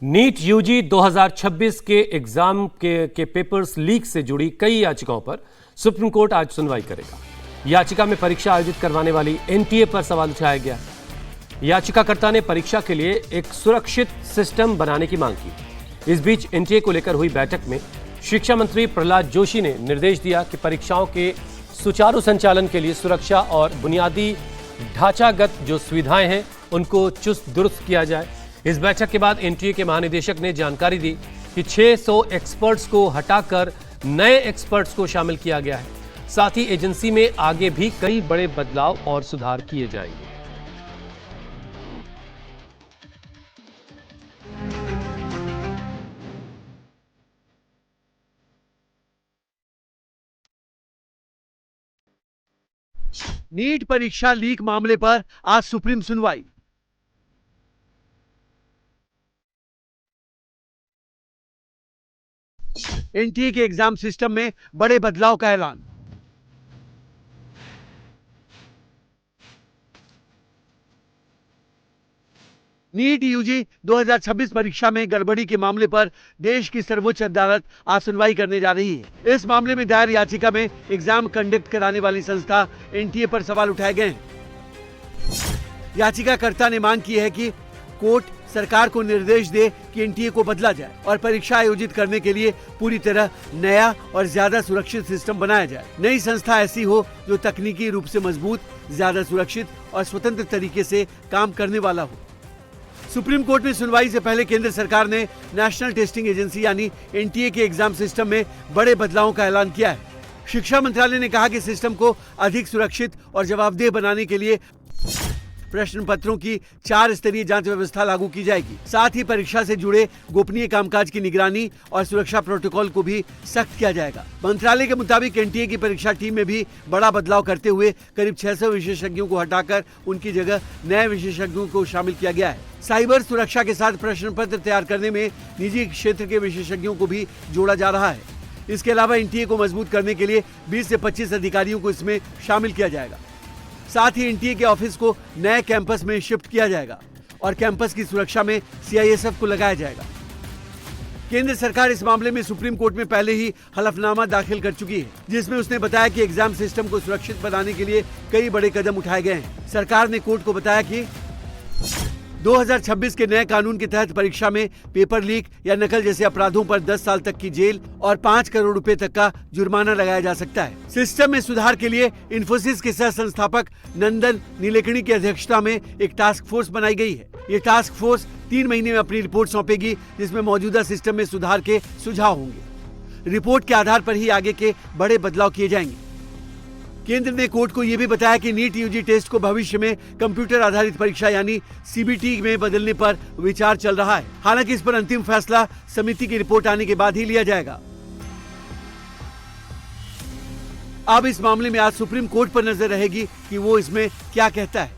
NEET UG 2026 के exam के papers leak से जुड़ी कई याचिकाओं पर सुप्रीम कोर्ट आज सुनवाई करेगा। याचिका में परीक्षा आयोजित करवाने वाली एनटीए पर सवाल उठाया गया। याचिकाकर्ता ने परीक्षा के लिए एक सुरक्षित सिस्टम बनाने की मांग की। इस बीच एनटीए को लेकर हुई बैठक में शिक्षा मंत्री प्रहलाद जोशी ने निर्देश दिया कि परीक्षाओं के सुचारू संचालन के लिए सुरक्षा और बुनियादी ढांचागत जो सुविधाएं हैं उनको चुस्त दुरुस्त किया जाए। इस बैठक के बाद एनटीए के महानिदेशक ने जानकारी दी कि 600 एक्सपर्ट्स को हटाकर नए एक्सपर्ट्स को शामिल किया गया है। साथ ही एजेंसी में आगे भी कई बड़े बदलाव और सुधार किए जाएंगे। नीट परीक्षा लीक मामले पर आज सुप्रीम सुनवाई। एनटीए के एग्जाम सिस्टम में बड़े बदलाव का ऐलान। नीट यूजी 2026 परीक्षा में गड़बड़ी के मामले पर देश की सर्वोच्च अदालत आज सुनवाई करने जा रही है। इस मामले में दायर याचिका में एग्जाम कंडक्ट कराने वाली संस्था एनटीए पर सवाल उठाए गए हैं। याचिकाकर्ता ने मांग की है कि कोर्ट सरकार को निर्देश दे कि एनटीए को बदला जाए और परीक्षा आयोजित करने के लिए पूरी तरह नया और ज्यादा सुरक्षित सिस्टम बनाया जाए। नई संस्था ऐसी हो जो तकनीकी रूप से मजबूत, ज्यादा सुरक्षित और स्वतंत्र तरीके से काम करने वाला हो। सुप्रीम कोर्ट में सुनवाई से पहले केंद्र सरकार ने नेशनल टेस्टिंग एजेंसी यानी एनटीए के एग्जाम सिस्टम में बड़े बदलावों का ऐलान किया है। शिक्षा मंत्रालय ने कहा कि सिस्टम को अधिक सुरक्षित और जवाबदेह बनाने के लिए प्रश्न पत्रों की 4 स्तरीय जांच व्यवस्था लागू की जाएगी। साथ ही परीक्षा से जुड़े गोपनीय कामकाज की निगरानी और सुरक्षा प्रोटोकॉल को भी सख्त किया जाएगा। मंत्रालय के मुताबिक एनटीए की परीक्षा टीम में भी बड़ा बदलाव करते हुए करीब 600 विशेषज्ञों को हटाकर उनकी जगह नए विशेषज्ञों को शामिल किया गया है। साइबर सुरक्षा के साथ प्रश्न पत्र तैयार करने में निजी क्षेत्र के विशेषज्ञों को भी जोड़ा जा रहा है। इसके अलावा एनटीए को मजबूत करने के लिए 20 से 25 अधिकारियों को इसमें शामिल किया जाएगा। साथ ही एनटीए के ऑफिस को नए कैंपस में शिफ्ट किया जाएगा और कैंपस की सुरक्षा में सीआईएसएफ को लगाया जाएगा। केंद्र सरकार इस मामले में सुप्रीम कोर्ट में पहले ही हलफनामा दाखिल कर चुकी है, जिसमें उसने बताया कि एग्जाम सिस्टम को सुरक्षित बनाने के लिए कई बड़े कदम उठाए गए हैं। सरकार ने कोर्ट को बताया कि 2026 के नए कानून के तहत परीक्षा में पेपर लीक या नकल जैसे अपराधों पर 10 साल तक की जेल और 5 करोड़ रुपए तक का जुर्माना लगाया जा सकता है। सिस्टम में सुधार के लिए इन्फोसिस के सह संस्थापक नंदन नीलेकणी की अध्यक्षता में एक टास्क फोर्स बनाई गई है। ये टास्क फोर्स 3 महीने में अपनी रिपोर्ट सौंपेगी, जिसमें मौजूदा सिस्टम में सुधार के सुझाव होंगे। रिपोर्ट के आधार पर ही आगे के बड़े बदलाव किए जाएंगे। केंद्र ने कोर्ट को यह भी बताया कि नीट यूजी टेस्ट को भविष्य में कंप्यूटर आधारित परीक्षा यानी सीबीटी में बदलने पर विचार चल रहा है। हालांकि इस पर अंतिम फैसला समिति की रिपोर्ट आने के बाद ही लिया जाएगा। अब इस मामले में आज सुप्रीम कोर्ट पर नजर रहेगी कि वो इसमें क्या कहता है।